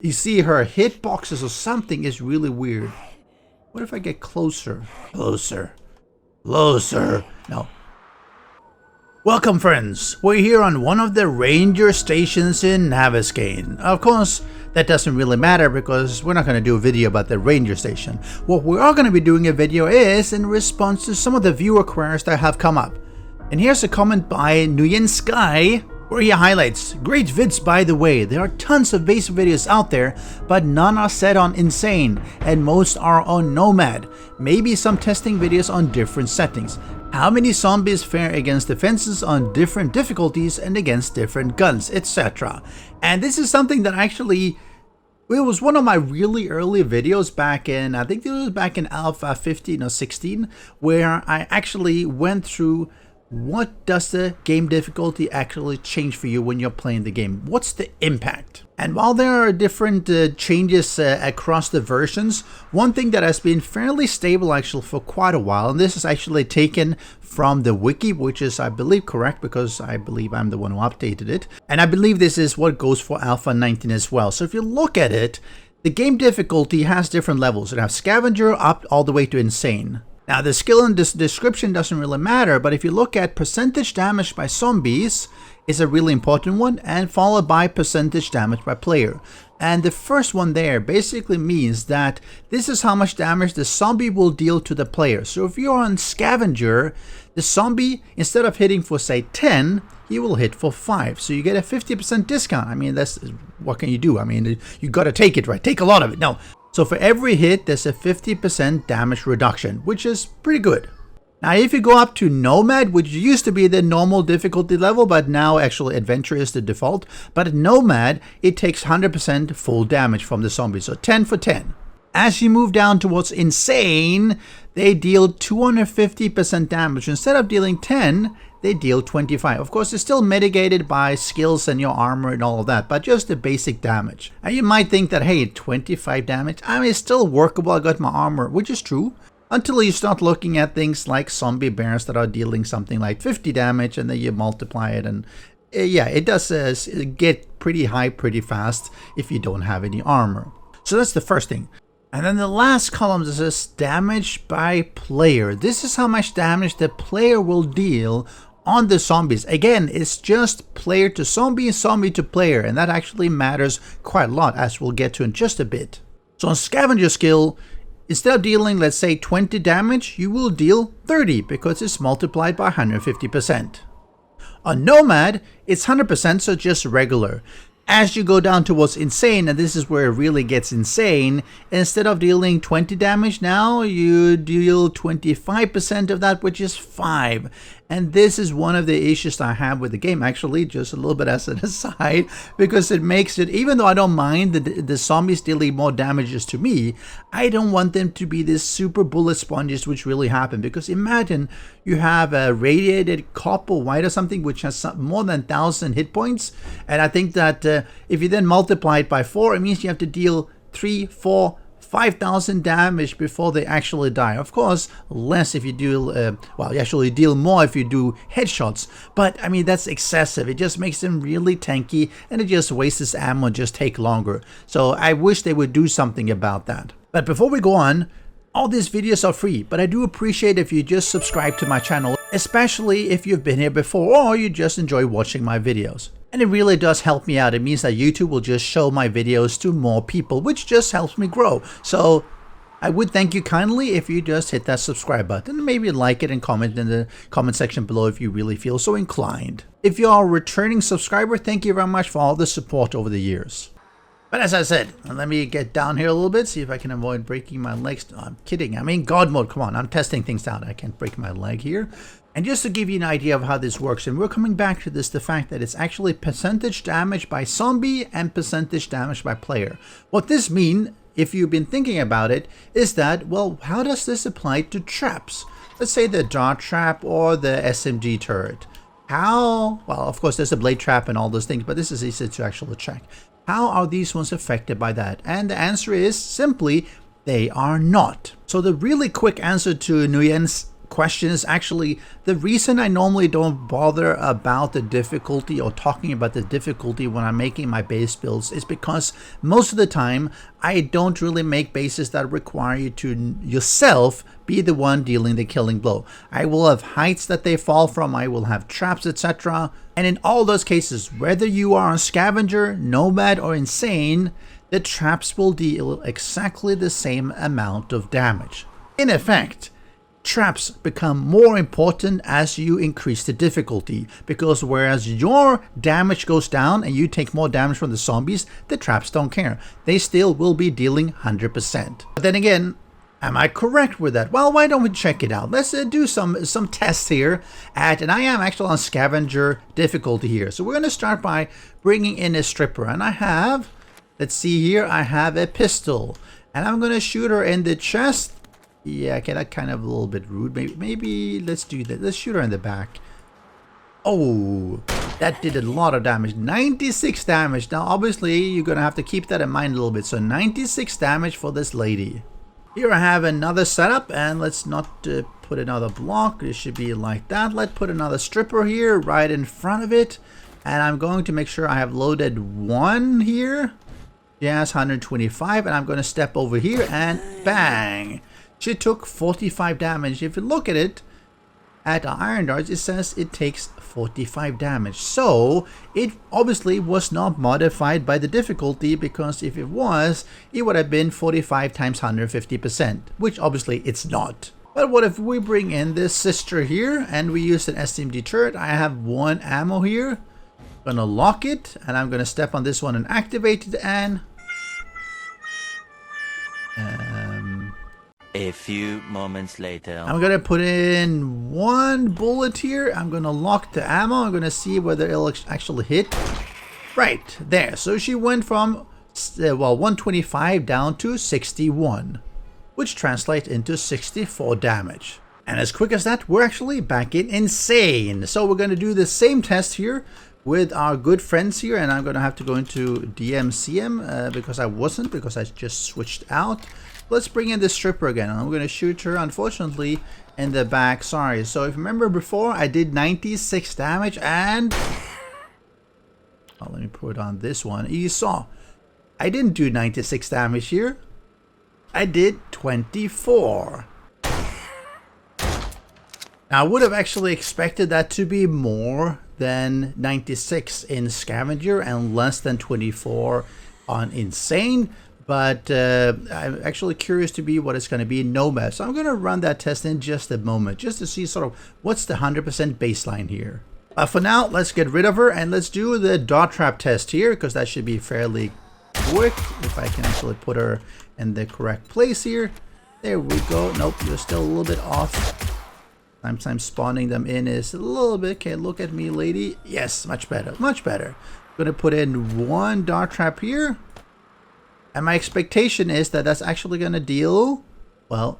You see her hitboxes or something is really weird. What if I get closer? Closer. Closer. No. Welcome friends. We're here on one of the ranger stations in Naviskane. Of course, that doesn't really matter because we're not going to do a video about the ranger station. What we are going to be doing a video is in response to some of the viewer queries that have come up. And here's a comment by Nguyen Sky, where he highlights, great vids by the way, there are tons of base videos out there, but none are set on Insane, and most are on Nomad. Maybe some testing videos on different settings. How many zombies fare against defenses on different difficulties and against different guns, etc. And this is something that actually, it was one of my really early videos back in, I think it was back in Alpha 15 or 16, where I actually went through what does the game difficulty actually change for you when you're playing the game? What's the impact? And while there are different changes across the versions, one thing that has been fairly stable actually for quite a while, and this is actually taken from the wiki, which is I believe correct because I believe I'm the one who updated it. And I believe this is what goes for Alpha 19 as well. So if you look at it, the game difficulty has different levels. It has Scavenger up all the way to Insane. Now the skill in this description doesn't really matter, but if you look at percentage damage by zombies is a really important one, and followed by percentage damage by player. And the first one there basically means that this is how much damage the zombie will deal to the player. So if you're on Scavenger, the zombie, instead of hitting for say 10, he will hit for 5. So you get a 50% discount. I mean, that's, what can you do? I mean, you got to take it, right? Take a lot of it. No. So for every hit, there's a 50% damage reduction, which is pretty good. Now, if you go up to Nomad, which used to be the normal difficulty level, but now actually Adventure is the default. But at Nomad, it takes 100% full damage from the zombies, so 10 for 10. As you move down towards Insane, they deal 250% damage. Instead of dealing 10, they deal 25. Of course, it's still mitigated by skills and your armor and all of that, but just the basic damage. And you might think that, hey, 25 damage, I mean, it's still workable, I got my armor, which is true. Until you start looking at things like zombie bears that are dealing something like 50 damage, and then you multiply it, and yeah, it does get pretty high pretty fast if you don't have any armor. So that's the first thing. And then the last column says damage by player. This is how much damage the player will deal on the zombies. Again, it's just player to zombie, zombie to player, and that actually matters quite a lot, as we'll get to in just a bit. So on Scavenger skill, instead of dealing, let's say 20 damage, you will deal 30 because it's multiplied by 150%. On Nomad, it's 100%, so just regular. As you go down towards Insane, and this is where it really gets insane, instead of dealing 20 damage now, you deal 25% of that, which is 5. And this is one of the issues I have with the game, actually, just a little bit as an aside, because it makes it, even though I don't mind the zombies dealing more damages to me, I don't want them to be these super bullet sponges, which really happen. Because imagine you have a radiated copper white or something, which has more than 1,000 hit points, and I think that if you then multiply it by 4, it means you have to deal 3, 4, 5,000 damage before they actually die. Of course, less if you deal, well, you actually deal more if you do headshots. But, I mean, that's excessive. It just makes them really tanky, and it just wastes ammo and just take longer. So I wish they would do something about that. But before we go on, all these videos are free, but I do appreciate if you just subscribe to my channel, especially if you've been here before or you just enjoy watching my videos. And it really does help me out. It means that YouTube will just show my videos to more people, which just helps me grow. So I would thank you kindly if you just hit that subscribe button, maybe like it and comment in the comment section below if you really feel so inclined. If you are a returning subscriber, thank you very much for all the support over the years. But as I said, let me get down here a little bit, see if I can avoid breaking my legs. No, I'm kidding. I'm in God mode. Come on, I'm testing things out. I can't break my leg here. And just to give you an idea of how this works, and we're coming back to this, the fact that it's actually percentage damage by zombie and percentage damage by player. What this means, if you've been thinking about it, is that, well, how does this apply to traps? Let's say the dart trap or the Stmd Turret. How, well, of course, there's a blade trap and all those things, but this is easy to actually check. How are these ones affected by that? And the answer is simply, they are not. So the really quick answer to Nguyen's question is actually the reason I normally don't bother about the difficulty or talking about the difficulty when I'm making my base builds is because most of the time I don't really make bases that require you to yourself be the one dealing the killing blow. I will have heights that they fall from, I will have traps, etc. And in all those cases, whether you are on Scavenger, Nomad, or Insane, the traps will deal exactly the same amount of damage. In effect, traps become more important as you increase the difficulty, because whereas your damage goes down and you take more damage from the zombies, the traps don't care. They still will be dealing 100%. But then again, am I correct with that? Well, why don't we check it out? Let's do some tests here and I am actually on Scavenger difficulty here. So we're going to start by bringing in a stripper, and I have, let's see here, I have a pistol, and I'm going to shoot her in the chest. Yeah, okay, that kind of a little bit rude. Maybe let's do that. Let's shoot her in the back. Oh, that did a lot of damage. 96 damage. Now, obviously, you're going to have to keep that in mind a little bit. So 96 damage for this lady. Here I have another setup, and let's not put another block. It should be like that. Let's put another stripper here right in front of it. And I'm going to make sure I have loaded one here. Yes, 125. And I'm going to step over here and bang. She took 45 damage. If you look at it, at Iron Darts, it says it takes 45 damage. So, it obviously was not modified by the difficulty, because if it was, it would have been 45 times 150%, which obviously it's not. But what if we bring in this sister here, and we use an Stmd Turret? I have one ammo here. I'm gonna lock it, and I'm gonna step on this one and activate it, and... A few moments later. I'm going to put in one bullet here. I'm going to lock the ammo. I'm going to see whether it'll actually hit. Right there. So she went from, well, 125 down to 61, which translates into 64 damage. And as quick as that, we're actually back in Insane. So we're going to do the same test here with our good friends here. And I'm going to have to go into DMCM because I just switched out. Let's bring in the stripper again. I'm going to shoot her, unfortunately, in the back. Sorry. So if you remember before, I did 96 damage and... Oh, let me put on this one. You saw, I didn't do 96 damage here. I did 24. Now, I would have actually expected that to be more than 96 in Scavenger and less than 24 on Insane. But I'm actually curious to be what it's going to be in Nomad. So I'm going to run that test in just a moment, just to see sort of what's the 100% baseline here. For now, let's get rid of her and let's do the dot trap test here, because that should be fairly quick. If I can actually put her in the correct place here. There we go. Nope, you're still a little bit off. Sometimes spawning them in is a little bit. Okay, look at me, lady. Yes, much better, much better. I'm going to put in one dart trap here. And my expectation is that that's actually going to deal, well,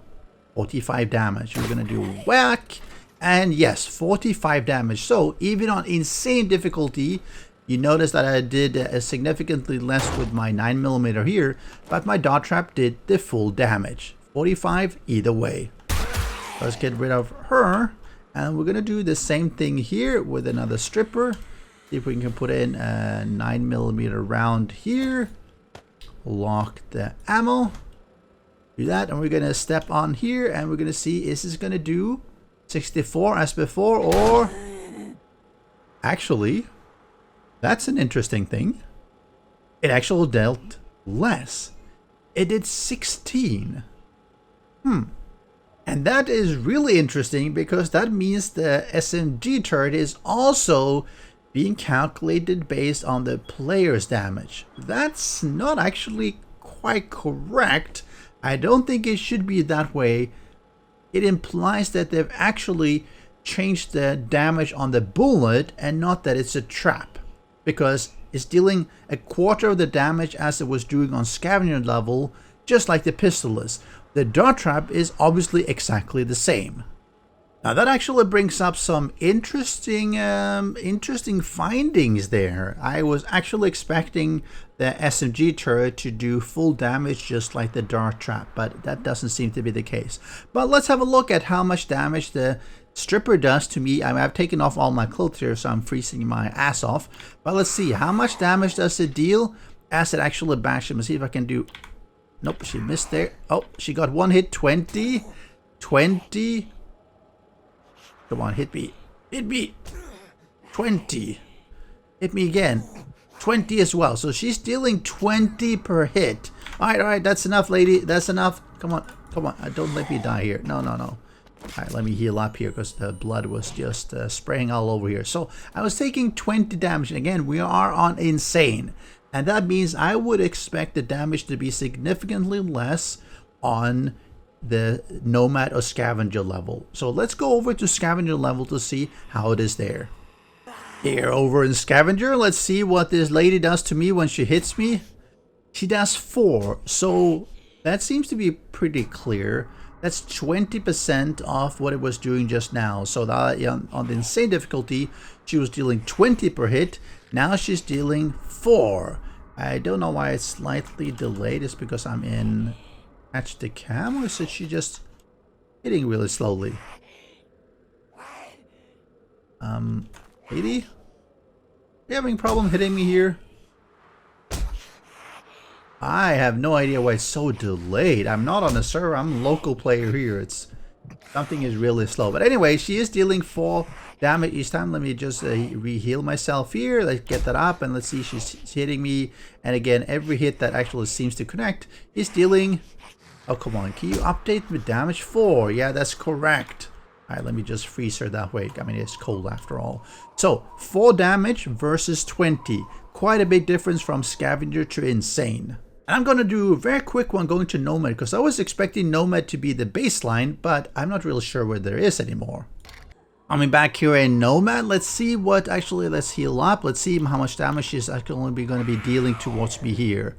45 damage. We're going to do whack. And yes, 45 damage. So even on Insane difficulty, you notice that I did significantly less with my 9mm here. But my dot trap did the full damage. 45 either way. Let's get rid of her. And we're going to do the same thing here with another stripper. See if we can put in a 9mm round here. Lock the ammo. Do that, and we're going to step on here, and we're going to see, is this going to do 64 as before, or... Actually, that's an interesting thing. It actually dealt less. It did 16. And that is really interesting, because that means the Stmd turret is also being calculated based on the player's damage. That's not actually quite correct. I don't think it should be that way. It implies that they've actually changed the damage on the bullet and not that it's a trap, because it's dealing a quarter of the damage as it was doing on Scavenger level, just like the pistol is. The dart trap is obviously exactly the same. Now that actually brings up some interesting findings there. I was actually expecting the SMG turret to do full damage just like the dart trap, but that doesn't seem to be the case. But let's have a look at how much damage the stripper does to me. I mean, I've taken off all my clothes here, so I'm freezing my ass off. But let's see, how much damage does it deal as it actually bashes? Let's see if I can do... Nope, she missed there. Oh, she got one hit, 20. 20... Come on, hit me. Hit me. 20. Hit me again. 20 as well. So she's dealing 20 per hit. All right. That's enough, lady. That's enough. Come on. Come on. Don't let me die here. No. All right, let me heal up here because the blood was just spraying all over here. So I was taking 20 damage. And again, we are on insane. And that means I would expect the damage to be significantly less on the Nomad or Scavenger level. So let's go over to Scavenger level to see how it is there. Here over in Scavenger, let's see what this lady does to me when she hits me. She does 4, so that seems to be pretty clear. That's 20% off what it was doing just now. So that, on the insane difficulty, she was dealing 20 per hit. Now she's dealing 4. I don't know why it's slightly delayed. It's because I'm in Catch the Cam, or is it she just hitting really slowly? Lady? You having a problem hitting me here? I have no idea why it's so delayed. I'm not on the server, I'm a local player here. Something is really slow. But anyway, she is dealing 4 damage each time. Let me just re-heal myself here. Let's get that up and let's see, she's hitting me. And again, every hit that actually seems to connect is dealing... Oh, come on. Can you update with damage? 4. Yeah, that's correct. All right, let me just freeze her that way. I mean, it's cold after all. So, 4 damage versus 20. Quite a big difference from Scavenger to Insane. And I'm going to do a very quick one going to Nomad, because I was expecting Nomad to be the baseline, but I'm not really sure where there is anymore. I mean, back here in Nomad, let's see what actually, let's heal up. Let's see how much damage she's actually going to be dealing towards me here.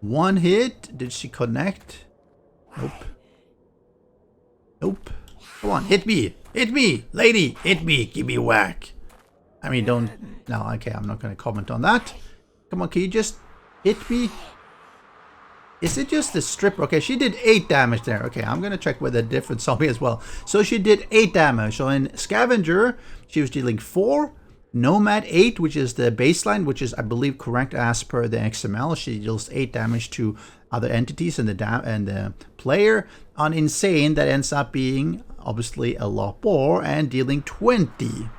1 hit. Did she connect? Nope. Nope. Come on, hit me. Hit me. Lady, hit me. Give me a whack. I mean, don't... No, okay, I'm not going to comment on that. Come on, can you just hit me? Is it just the stripper? Okay, she did 8 damage there. Okay, I'm going to check with a different zombie as well. So she did 8 damage. So in Scavenger, she was dealing 4. Nomad 8, which is the baseline, which is, I believe, correct as per the XML. She deals 8 damage to other entities and the player. On Insane, that ends up being obviously a lot more and dealing 20.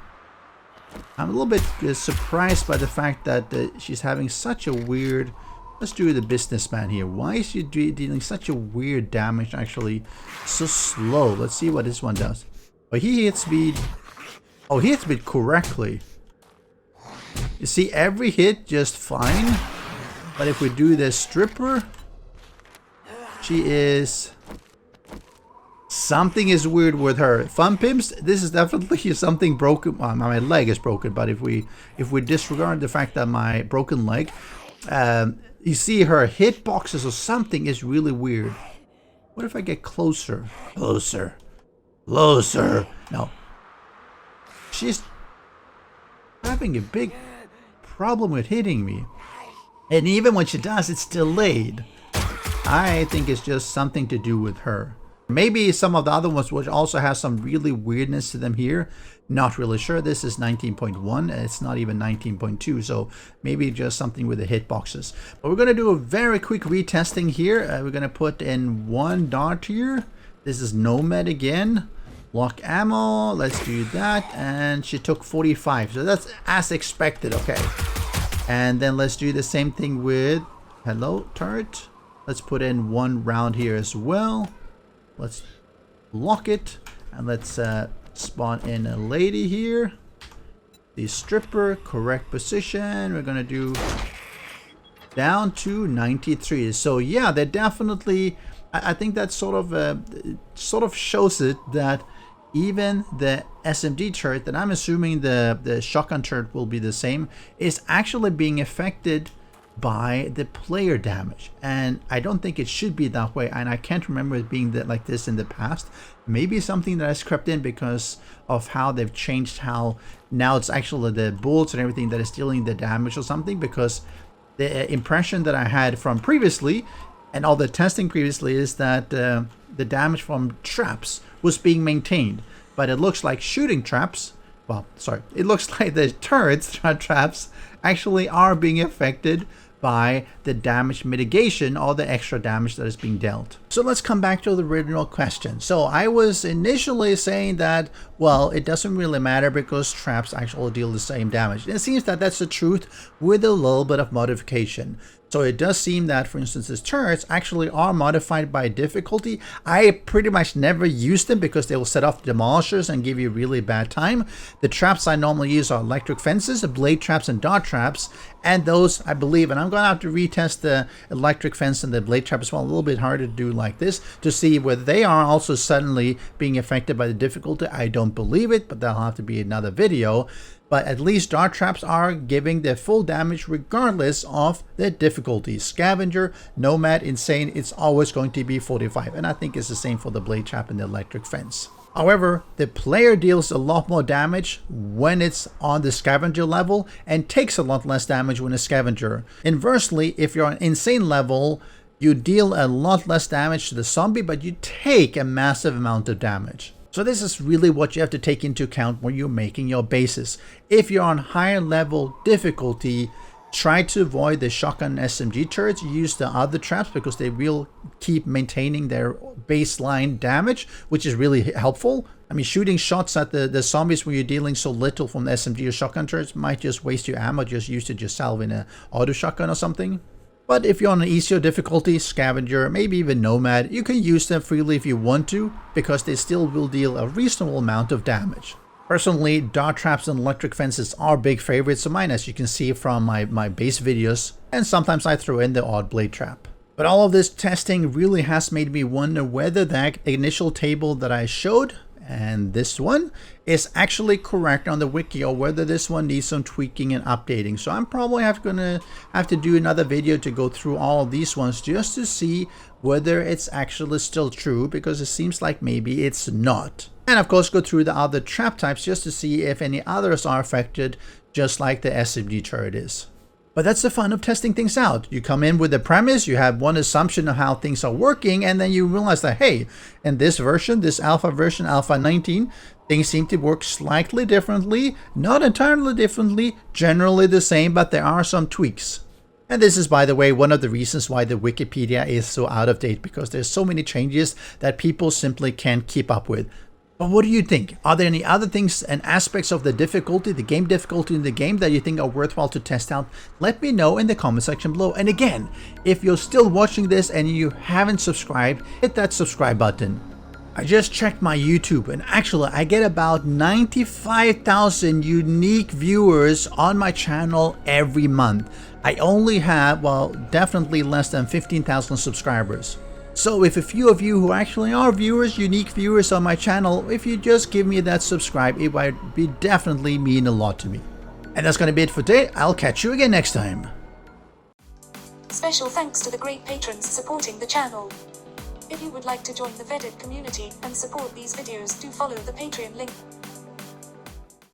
I'm a little bit surprised by the fact that she's having such a weird... Let's do the businessman here. Why is she dealing such a weird damage, actually so slow? Let's see what this one does. Oh, he hits me... Oh, he hits me correctly. You see, every hit just fine. But if we do the stripper... She is... Something is weird with her. Fun Pimps, this is definitely something broken. Well, my leg is broken, but if we disregard the fact that my broken leg... you see her hitboxes or something is really weird. What if I get closer? Closer. Closer. No. She's having a big problem with hitting me. And even when she does, it's delayed. I think it's just something to do with her. Maybe some of the other ones which also have some really weirdness to them here. Not really sure. This is 19.1. It's not even 19.2. So maybe just something with the hitboxes. But we're going to do a very quick retesting here. We're going to put in 1 dart here. This is Nomad again. Lock ammo. Let's do that. And she took 45. So that's as expected. Okay. And then let's do the same thing with Hello Turret. Let's put in 1 round here as well. Let's lock it. And let's spawn in a lady here. The stripper, correct position. We're going to do down to 93. So yeah, they definitely... I think that sort of shows it that even the SMD turret, that I'm assuming the shotgun turret will be the same, is actually being affected by the player damage, and I don't think it should be that way, and I can't remember it being like this in the past. Maybe something that has crept in because of how they've changed how now it's actually the bullets and everything that is dealing the damage or something, because the impression that I had from previously and all the testing previously is that the damage from traps was being maintained, but it looks like shooting traps, well, sorry, it looks like the turrets traps actually are being affected by the damage mitigation, all the extra damage that is being dealt. So let's come back to the original question. So I was initially saying that, well, it doesn't really matter because traps actually deal the same damage. And it seems that that's the truth with a little bit of modification. So it does seem that, for instance, these turrets actually are modified by difficulty. I pretty much never use them because they will set off demolishers and give you really bad time. The traps I normally use are electric fences, the blade traps, and dart traps. And those, I believe, and I'm going to have to retest the electric fence and the blade trap as well, a little bit harder to do like this, to see whether they are also suddenly being affected by the difficulty. I don't believe it, but that'll have to be another video. But at least dart traps are giving the full damage regardless of the difficulty. Scavenger, Nomad, Insane, it's always going to be 45. And I think it's the same for the blade trap and the electric fence. However, the player deals a lot more damage when it's on the scavenger level and takes a lot less damage when a scavenger. Inversely, if you're on insane level, you deal a lot less damage to the zombie, but you take a massive amount of damage. So this is really what you have to take into account when you're making your bases. If you're on higher level difficulty, try to avoid the shotgun SMG turrets. Use the other traps because they will keep maintaining their baseline damage, which is really helpful. I mean, shooting shots at the zombies when you're dealing so little from the SMG or shotgun turrets might just waste your ammo. Just use it yourself in a auto shotgun or something. But if you're on an easier difficulty, Scavenger, maybe even Nomad, you can use them freely if you want to, because they still will deal a reasonable amount of damage. Personally, dart traps and electric fences are big favorites of mine, as you can see from my base videos, and sometimes I throw in the odd blade trap. But all of this testing really has made me wonder whether that initial table that I showed, and this one, is actually correct on the wiki, or whether this one needs some tweaking and updating. So I'm probably gonna have to do another video to go through all of these ones just to see whether it's actually still true, because it seems like maybe it's not. And of course go through the other trap types just to see if any others are affected, just like the Stmd Turret is. But that's the fun of testing things out. You come in with a premise, you have one assumption of how things are working, and then you realize that, hey, in this version, this alpha version, alpha 19, things seem to work slightly differently, not entirely differently, generally the same, but there are some tweaks. And this is, by the way, one of the reasons why the Wikipedia is so out of date, because there's so many changes that people simply can't keep up with. But what do you think? Are there any other things and aspects of the difficulty, the game difficulty in the game, that you think are worthwhile to test out? Let me know in the comment section below. And again, if you're still watching this and you haven't subscribed, hit that subscribe button. I just checked my YouTube, and actually I get about 95,000 unique viewers on my channel every month. I only have, well, definitely less than 15,000 subscribers. So if a few of you who actually are viewers, unique viewers on my channel, if you just give me that subscribe, it would be definitely mean a lot to me. And that's going to be it for today. I'll catch you again next time. Special thanks to the great patrons supporting the channel. If you would like to join the vetted community and support these videos, do follow the Patreon link.